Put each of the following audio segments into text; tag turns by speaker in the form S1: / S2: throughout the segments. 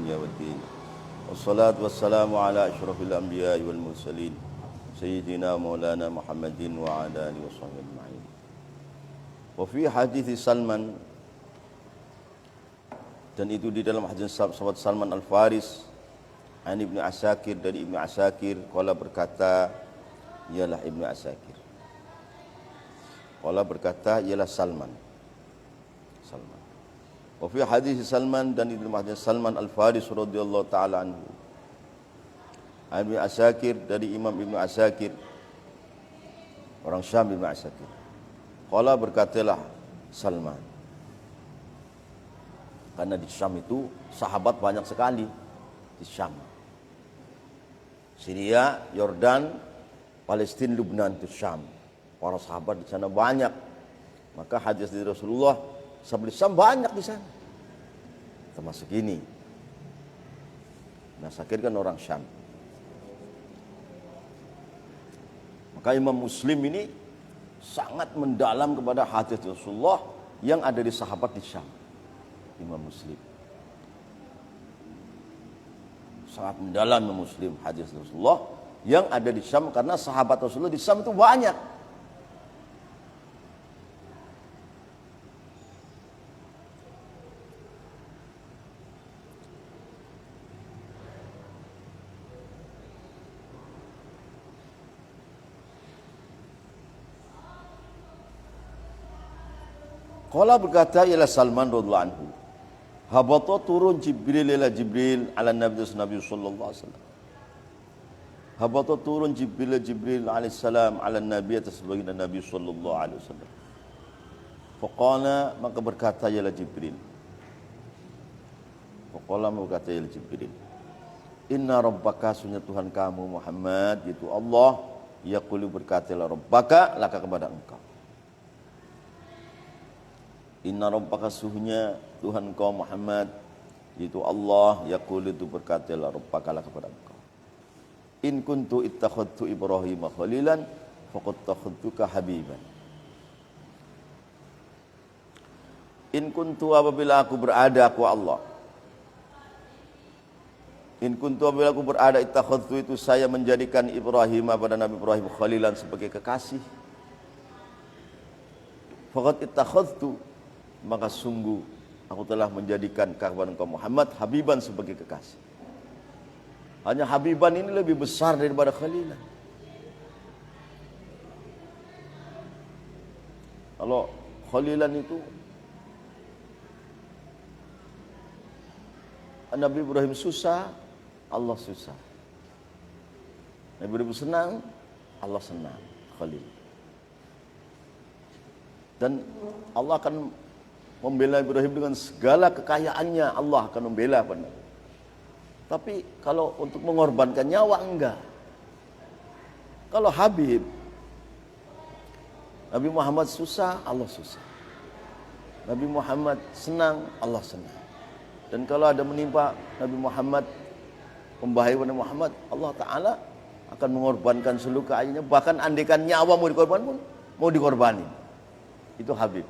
S1: dunya waddin. Wassalatu wassalamu ala asyrafil anbiya'i wal mursalin sayyidina maulana Muhammadin wa ala alihi washabbihi ajma'in. Wa fi hadits Salman, dan itu di dalam hadis sahabat Salman Al-Faris, an Ibnu Asakir, dari Ibnu Asakir, qala berkata, ialah Ibnu Asakir. Qala berkata, ialah Salman. Wa fi hadis Salman, dan itu dalam hadis Salman Al-Faris radhiyallahu taala anhu. An Ibnu Asakir, dari Imam Ibnu Asakir, orang Syam Ibnu Asakir. Qala berkatalah Salman. Karena di Syam itu sahabat banyak sekali di Syam. Syria, Yordan, Palestina, Lubnan itu Syam. Para sahabat di sana banyak. Maka hadis dari Rasulullah sahabat di Syam banyak di sana. Termasuk ini. Nah, Sakir kan orang Syam. Maka Imam Muslim ini sangat mendalam kepada hadis Rasulullah yang ada di sahabat di Syam. Imam Muslim sangat mendalam Muslim hadis Rasulullah yang ada di Syam, karena sahabat Rasulullah di Syam itu banyak. Qala berkata, ialah Salman radhiyallahu anhu, habata turun Jibril ila Jibril ala Nabi sallallahu alaihi wasallam. Habata turun Jibril alaihi salam ala Nabi atas baginda Nabi sallallahu alaihi wasallam. Faqala, maka berkata ialah Jibril. Faqala, berkata ialah Jibril, inna rabbaka, sunya Tuhan kamu Muhammad, yaitu Allah, yaqulu, berkatalah rabbaka, laka kepada engkau. Inna rabbaka, suhunya Tuhan kau Muhammad, yaitu Allah, yaqul, itu berkatalah rabbakalah kepada engkau. In kuntu ittakhadtu Ibrahim khalilan faqad takhadtuka habiban. In kuntu, apabila aku berada, aku Allah. In kuntu, apabila aku berada, ittakhadtu, itu saya menjadikan Ibrahim, pada Nabi Ibrahim, khalilan, sebagai kekasih. Faqad ittakhadtu, maka sungguh aku telah menjadikan kepada engkau Muhammad habiban, sebagai kekasih. Hanya habiban ini lebih besar daripada khalilan. Kalau khalilan itu Nabi Ibrahim susah, Allah susah. Nabi Ibrahim senang, Allah senang. Khalil. Dan Allah akan membela Ibrahim dengan segala kekayaannya, Allah akan membela benar. Tapi kalau untuk mengorbankan nyawa, enggak. Kalau Habib, Nabi Muhammad susah, Allah susah. Nabi Muhammad senang, Allah senang. Dan kalau ada menimpa Nabi Muhammad, pembahaya Nabi Muhammad, Allah Ta'ala akan mengorbankan seluruh kekayaannya. Bahkan andaikan nyawa mau dikorban pun, mau dikorbanin. Itu Habib.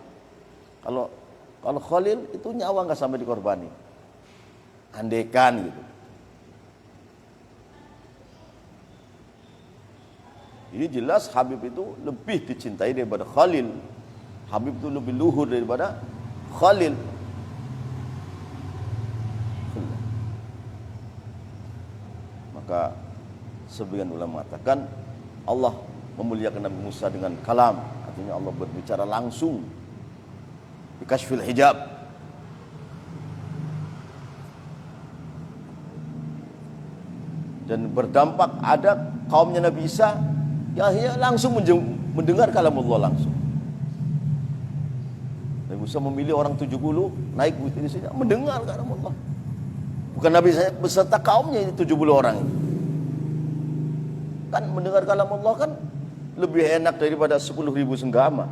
S1: Kalau Khalil itu nyawa nggak sampai dikorbanin, andaikan gitu. Ini jelas Habib itu lebih dicintai daripada Khalil. Habib itu lebih luhur daripada Khalil. Maka sebagian ulama mengatakan Allah memuliakan Nabi Musa dengan kalam, artinya Allah berbicara langsung. Bikashfil hijab. Dan berdampak ada kaumnya Nabi Isa yang akhirnya langsung mendengar kalam Allah langsung. Nabi Musa memilih orang 70 naik bukit di sini mendengar kalam Allah. Bukan Nabi saya beserta kaumnya, 70 orang. Kan mendengar kalam Allah kan lebih enak daripada 10.000 senggama.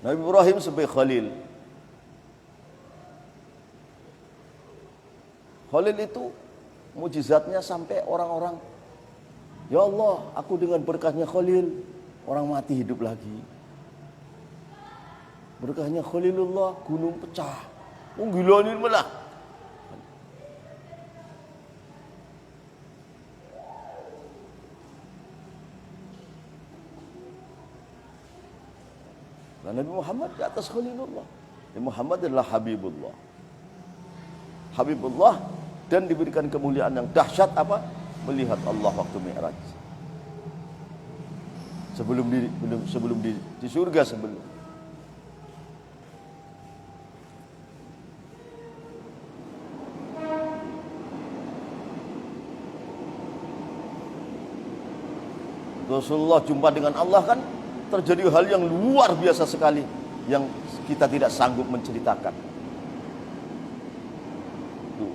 S1: Nabi Ibrahim sebagai Khalil. Khalil itu mujizatnya sampai orang-orang, ya Allah, aku dengan berkahnya Khalil, orang mati hidup lagi. Mereka hanya Khalilullah, gunung pecah. Oh gila ni malah. Dan Nabi Muhammad di atas Khalilullah. Nabi Muhammad adalah Habibullah. Habibullah dan diberikan kemuliaan yang dahsyat apa? Melihat Allah waktu Mi'raj. Sebelum di surga sebelum. Rasulullah jumpa dengan Allah kan terjadi hal yang luar biasa sekali yang kita tidak sanggup menceritakan. Tuh.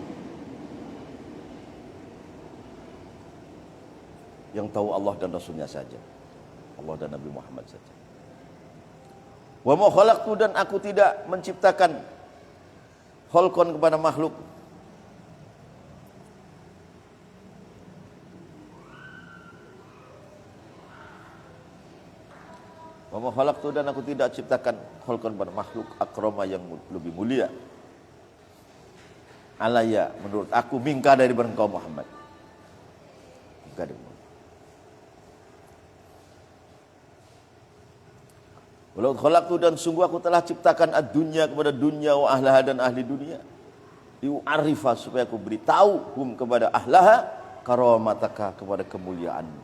S1: Yang tahu Allah dan Rasulnya saja. Allah dan Nabi Muhammad saja. Wa ma khalaqtu, dan aku tidak menciptakan khalqan kepada makhluk. Wa ma khalaqtu, dan aku tidak ciptakan khalqan pada makhluk akrama yang lebih mulia. Alaya, menurut aku, mingka dari engkau Muhammad. Mingka dari Walau khalaqtu, dan sungguh aku telah ciptakan ad-dunya kepada dunia wa ahlaha, dan ahli dunia. Yu'arifa, supaya aku beritahu hum kepada ahlaha karamataka, kepada kemuliaanmu.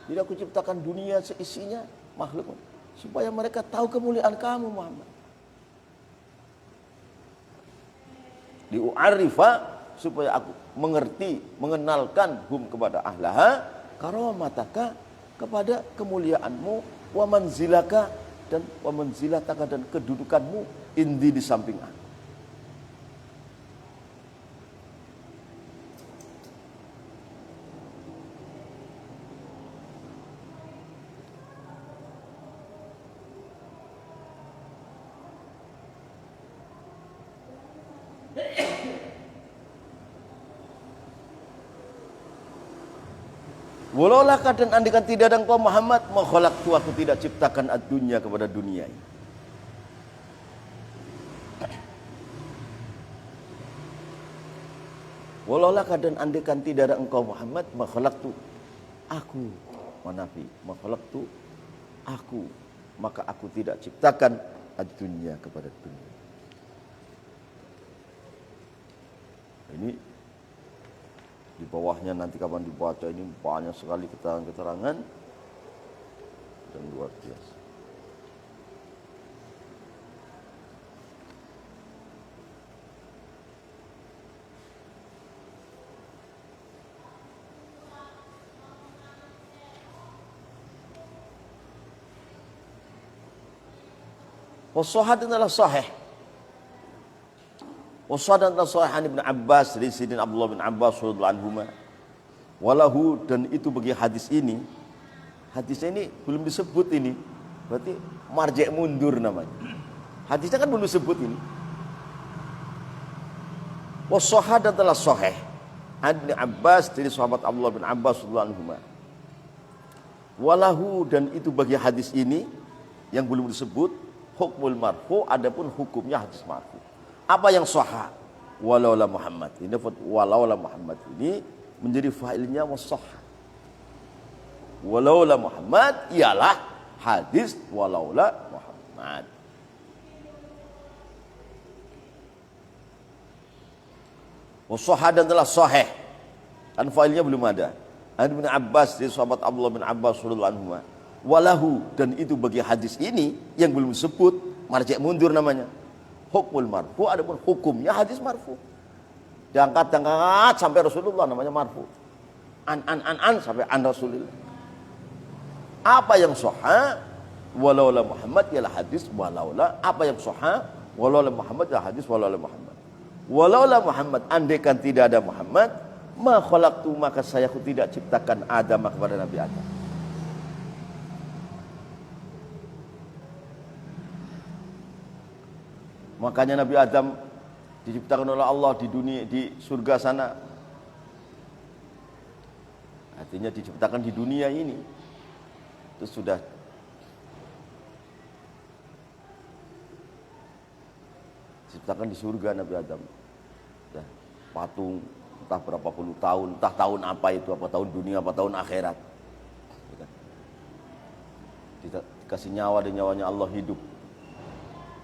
S1: Jadi aku ciptakan dunia seisinya makhluk supaya mereka tahu kemuliaan kamu Muhammad. Diu'arifa, supaya aku mengerti, mengenalkan hum kepada ahlaha karamataka, kepada kemuliaanmu, wa manzilaka, dan wa manzilataka, dan kedudukanmu indi, di samping aku. Walaulah, dan andikan tidak ada engkau Muhammad, ma khalaqtu, aku tidak ciptakan ad-dunya kepada dunia ini. Walaulah, dan andikan tidak ada engkau Muhammad, ma khalaqtu, aku, manafi, ma khalaqtu, aku, maka aku tidak ciptakan ad-dunya kepada dunia. Ini di bawahnya nanti kapan dibaca ini banyak sekali keterangan-keterangan dan luar biasa. Wasahad adalah sahih. Wasahad adalah sahih an Ibn Abbas, dari Sayyidina Abdullah bin Abbas radhiyallahu anhuma. Walahu, dan itu bagi hadis ini. Hadisnya ini belum disebut ini. Berarti marji' mundur namanya. Hadisnya kan belum disebut ini. Wasahad adalah sahih an Ibn Abbas, dari sahabat Abdullah bin Abbas radhiyallahu anhuma. Walahu, dan itu bagi hadis ini yang belum disebut hukmul marfu, adapun hukumnya hadis marfu. Apa yang sahha? Walaula Muhammad. Ini walaula Muhammad ini menjadi fa'ilnya wasahha. Walaula Muhammad ialah hadis walaula Muhammad. Wasahha adalah sahih. Kan fa'ilnya belum ada. Ibn Abbas, dari sahabat Abdullah bin Abbas radhiyallahu anhu. Walahu, dan itu bagi hadis ini yang belum disebut, marji' mundur namanya. Hukmul marfu, adapun hukumnya hadis marfu. Diangkat sampai Rasulullah, namanya marfu. An sampai an Rasulullah. Apa yang sahha? Walaula Muhammad ialah hadis walaula. Apa yang sahha? Walaula Muhammad ialah hadis walaula Muhammad. Walaula Muhammad, andaikan tidak ada Muhammad, ma khalaqtu, maka saya tidak ciptakan Adam kepada Nabi Adam. Makanya Nabi Adam diciptakan oleh Allah di dunia, di surga sana. Artinya diciptakan di dunia ini. Itu sudah Diciptakan di surga Nabi Adam. Ya, patung entah berapa puluh tahun, entah tahun apa itu, apa tahun dunia, apa tahun akhirat. Ya kan? Dikasih nyawa dan nyawanya Allah hidup.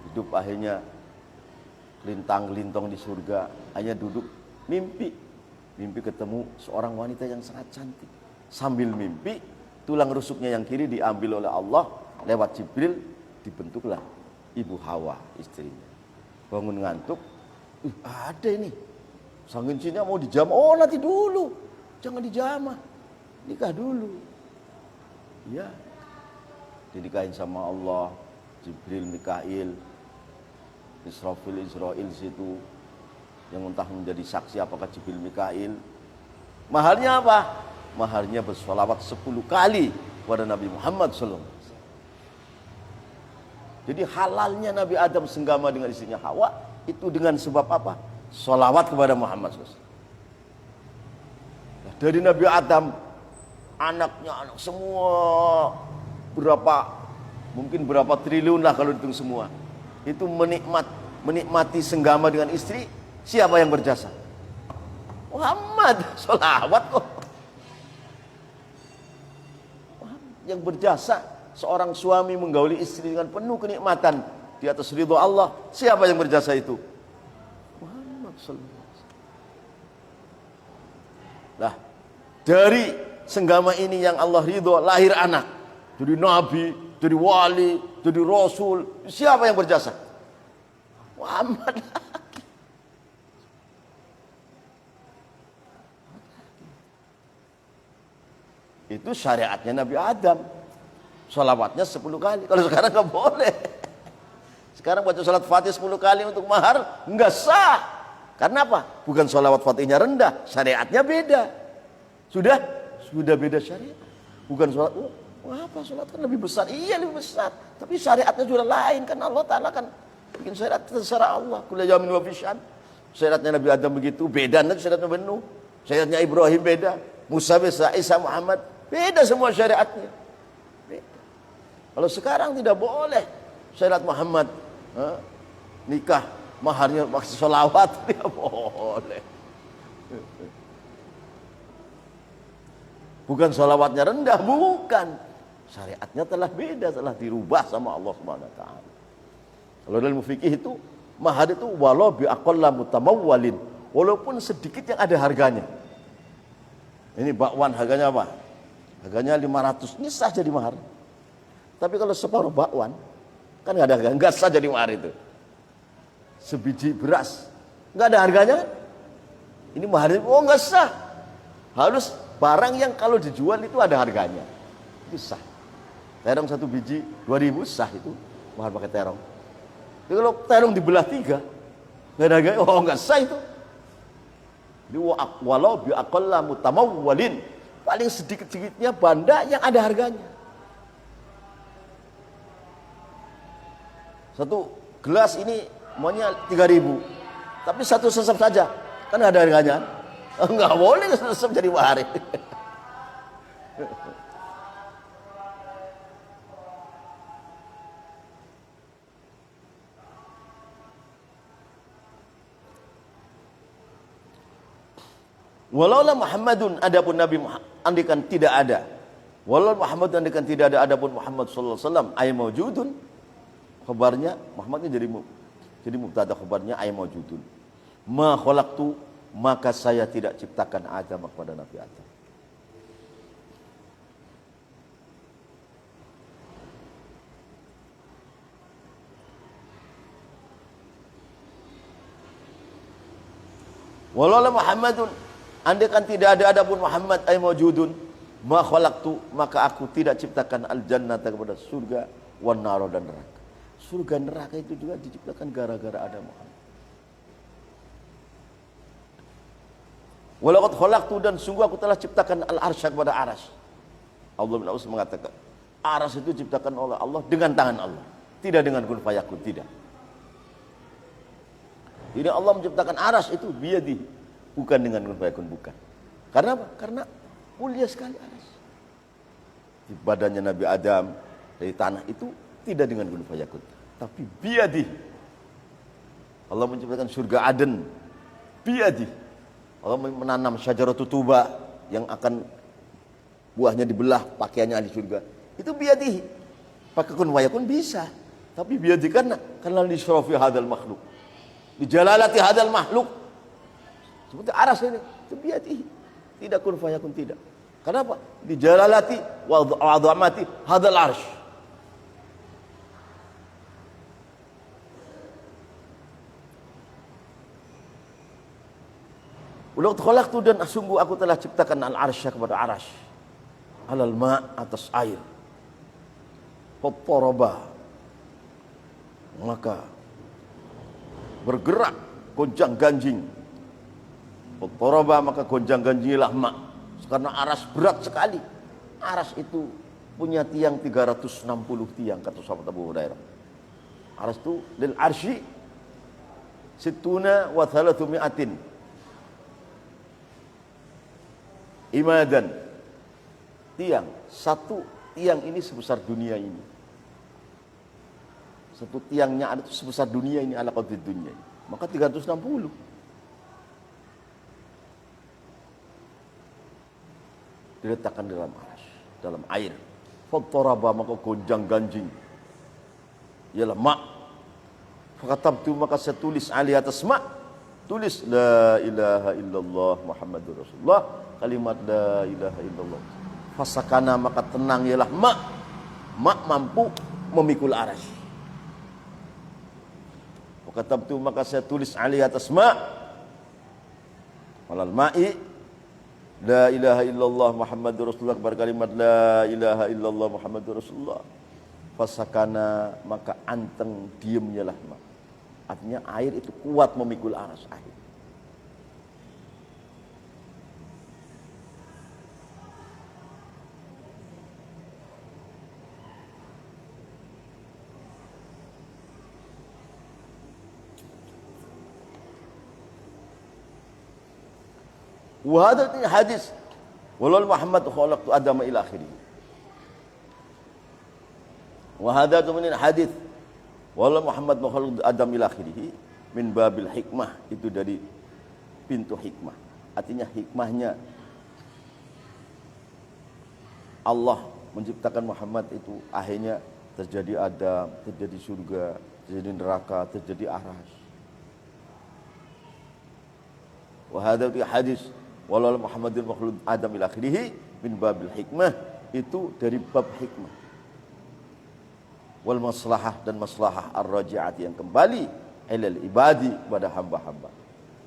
S1: Hidup akhirnya lintang-lintong di surga, hanya duduk mimpi ketemu seorang wanita yang sangat cantik. Sambil mimpi, tulang rusuknya yang kiri diambil oleh Allah lewat Jibril, dibentuklah ibu Hawa, istrinya. Bangun ngantuk, ada ini sang istrinya mau dijamah. Oh, nanti dulu, jangan dijamah, nikah dulu. Ya, dinikahin sama Allah, Jibril, Mikail, Israfil, Israel situ, yang entah menjadi saksi apakah Jibril, Mikail. Maharnya apa? Maharnya bersolawat 10 kali kepada Nabi Muhammad SAW. Jadi halalnya Nabi Adam senggama dengan istrinya Hawa itu dengan sebab apa? Solawat kepada Muhammad SAW. Nah, dari Nabi Adam, anaknya anak semua mungkin berapa triliun lah kalau dihitung semua. Itu menikmati senggama dengan istri. Siapa yang berjasa? Muhammad. Solawat kok. Yang berjasa. Seorang suami menggauli istri dengan penuh kenikmatan di atas ridho Allah. Siapa yang berjasa itu? Muhammad sallallahu alaihi wasallam. Nah, dari senggama ini yang Allah ridho, lahir anak. Jadi nabi, jadi wali, jadi rasul. Siapa yang berjasa? Muhammad. Itu syariatnya Nabi Adam. Salawatnya 10 kali. Kalau sekarang nggak boleh. Sekarang baca salat Fatih 10 kali untuk mahar nggak sah. Karena apa? Bukan salawat Fatihnya rendah, syariatnya beda. Sudah beda syariat. Bukan salat. Apa salat kan lebih besar? Iya lebih besar. Tapi syariatnya sudah lain kan. Allah Taala kan bikin syariat terserah Allah. Kullu yaumin wa fisyan. Syariatnya Nabi Adam begitu, beda nanti syariatnya Nuh. Syariatnya Ibrahim beda. Musa, Isa, Muhammad beda semua syariatnya. Kalau sekarang tidak boleh syariat Muhammad, nikah maharnya maksud sholawat, tidak boleh. Bukan sholawatnya rendah, bukan. Syariatnya telah beda, telah dirubah sama Allah Subhanahu Wa Taala. Kalau dalam fikih itu mahar itu walau bi aqalla mutamawwalin, walaupun sedikit yang ada harganya. Ini bakwan harganya apa? Harganya 500, ini sah jadi mahar. Tapi kalau separuh bakwan, kan nggak ada harga, nggak sah jadi mahar itu. Sebiji beras, nggak ada harganya kan? Ini maharnya, oh nggak sah. Harus barang yang kalau dijual itu ada harganya, itu sah. Terong 1 biji 2.000 sah itu, mahar pakai terong. Tapi kalau terong dibelah 3, nggak ada harganya, oh nggak sah itu. Jadi walau biaqalla mutamawwalin, paling sedikit-sedikitnya benda yang ada harganya. 1 gelas ini maunya 3.000, tapi 1 sesep saja, kan ada harganya. Enggak boleh sesep jadi mahar. Walaulah Muhammadun, adapun Nabi Muhammad andikan tidak ada. Walau Muhammad andikan tidak ada, adapun Muhammad sallallahu alaihi wasallam ay maujudun. Khabarnya Muhammadnya jadi mubtada, khabarnya ay maujudun. Ma khalaqtu, maka saya tidak ciptakan Adam kepada Nabi Adam. Walau Muhammadun, andaikan tidak ada adapun Muhammad ay maujudun, ma khalaqtu, maka aku tidak ciptakan al-jannata kepada surga, wan nar dan neraka. Surga neraka itu juga diciptakan gara-gara ada Muhammad. Walaqad khalaqtu, dan sungguh aku telah ciptakan al-arsy kepada arsy. Allah bin Aus mengatakan, arsy itu diciptakan oleh Allah dengan tangan Allah, tidak dengan kun fayakun, tidak. Jadi Allah menciptakan arsy itu biyadi, bukan dengan kun fayakun, bukan. Karena apa? Karena mulia sekali arsy. Di badannya Nabi Adam dari tanah itu tidak dengan kun fayakun, tapi biyadi. Allah menciptakan surga Aden biadi. Allah menanam syajaratut tuba yang akan buahnya dibelah pakaiannya ahli surga. Itu biadi. Pakai kun wayakun bisa. Tapi biadi karena li syarafi hadal makhluk. Di jalalati hadal makhluk. Seperti aras ini, itu biadi. Tidak kun fayakun tidak. Kenapa? Di jalalati wa adhamati hadal arsh. Ulang khalaqtu dan sungguh aku telah ciptakan al-arsy kepada arash. Alal ma' atas air. Fattaraba. Maka bergerak gonjang ganjing. Fattaraba maka gonjang ganjinglah ma'. Karena aras berat sekali. Aras itu punya tiang 360 tiang kata sahabat Abu Hurairah. Aras itu lil arsy sittuna wa thalathumi'atin imadan. Tiang, satu tiang ini sebesar dunia ini. Satu tiangnya ada sebesar dunia ini ala qadri dunia. Maka 360. Diletakkan dalam aras, dalam air. Fattaraba maka gonjang ganjing. Ialah ma'. Fakatabtu maka saya tulis alih atas ma'. Tulis la ilaha illallah Muhammadur Rasulullah. Kalimat la ilaha illallah. Fasakana maka tenang ialah ma'. Ma' mampu memikul aras. Fakatabtu maka saya tulis alih atas ma'. Walal ma'i la ilaha illallah Muhammadur Rasulullah kepada kalimat la ilaha illallah Muhammadur Rasulullah. Fasakana maka anteng diamnya lah ma'. Artinya air itu kuat memikul aras air. Wahada ini hadis. Walal Muhammad khalaqtu Adama ila akhirih. Wahada ini hadis. Walal Muhammad khalaqtu Adam ila akhirih min babil hikmah, itu dari pintu hikmah. Artinya hikmahnya Allah menciptakan Muhammad itu akhirnya terjadi Adam, terjadi surga, terjadi neraka, terjadi aras. Wahada ini hadis. Walau Muhammadin makhlud Adam ila akhirih min babil hikmah, itu dari bab hikmah. Wal maslahah dan maslahah ar-raji'at yang kembali ilal ibadi pada hamba-hamba.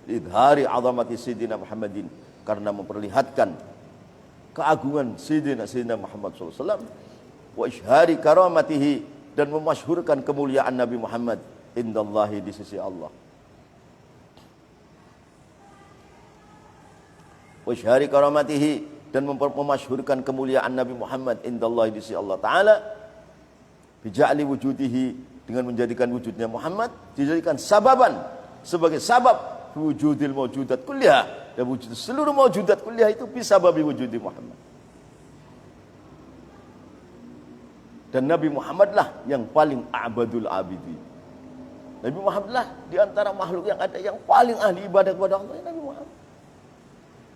S1: Lidhari azamati Sayyidina Muhammadin, karena memperlihatkan keagungan Sayyidina Muhammad SAW. Wa ishari karamatihi, dan memasyhurkan kemuliaan Nabi Muhammad indallahi, di sisi Allah. Wa syahri karamatihi, dan memasyhurkan kemuliaan Nabi Muhammad indallahi, di sisi Allah Ta'ala. Bija'li wujudihi, dengan menjadikan wujudnya Muhammad dijadikan sababan, sebagai sabab wujudil mawjudat kullihah, dan wujud seluruh mawjudat kullihah itu bisababi wujudi Muhammad. Dan Nabi Muhammad lah yang paling a'badul abidi. Nabi Muhammad lah di antara makhluk yang ada yang paling ahli ibadah kepada Allah, Nabi Muhammad.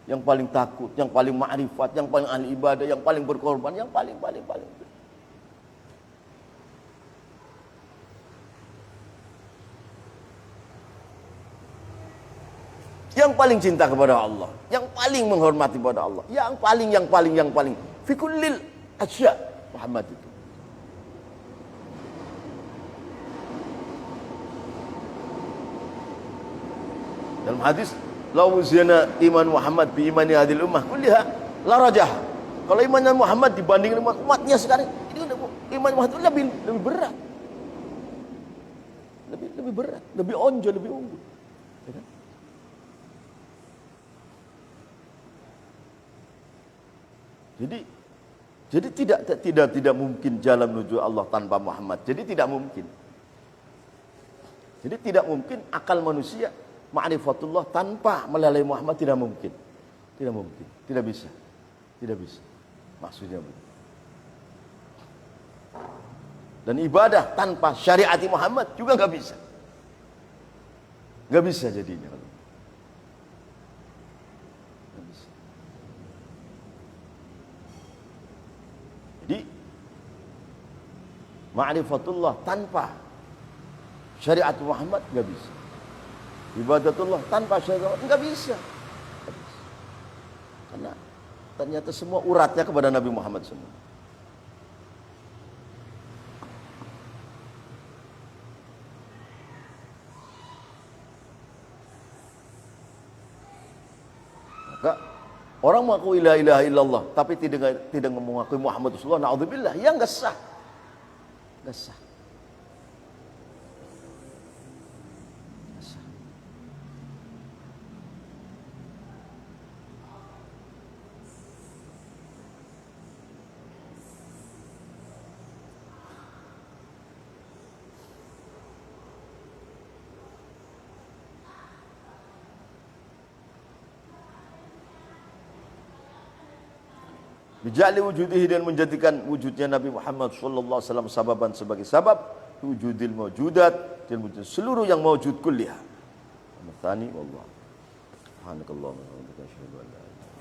S1: Yang paling takut, yang paling ma'rifat, yang paling ahli ibadah, yang paling berkorban, yang paling. Yang paling cinta kepada Allah, yang paling menghormati kepada Allah, yang paling. Fi kullil asya, Muhammad itu. Dalam hadis, lau zina iman Muhammad bi imani hadil ummah kulliha la rajah. Kalau imannya Muhammad dibanding dengan umatnya sekarang, ini iman Muhammad itu lebih berat. Lebih berat, lebih onjol, lebih unggul. Ya kan? Jadi tidak mungkin jalan menuju Allah tanpa Muhammad. Jadi tidak mungkin. Jadi tidak mungkin akal manusia ma'rifatullah tanpa melalui Muhammad, tidak mungkin. Tidak bisa. Maksudnya begitu. Dan ibadah tanpa syariat Muhammad juga enggak bisa. Nggak bisa jadinya. Nggak bisa. Jadi ma'rifatullah tanpa syariat Muhammad nggak bisa. Ibadatullah tanpa syariat nggak bisa. Nggak bisa. Karena ternyata semua uratnya kepada Nabi Muhammad semua. Maka orang mengaku la ilaha illallah tapi tidak mengakui Muhammad Rasulullah, naudzubillah, ya enggak sah. Enggak sah. Enggak sah. Bijali wujudihi, dan menjadikan wujudnya Nabi Muhammad sallallahu alaihi wasallam sababan sebagai sabab wujudil mawjudat, dan wujud seluruh yang mawjud kulliha. Tsani wallah. Subhanakallahumma wa bihamdika asyhadu an la ilaha illa anta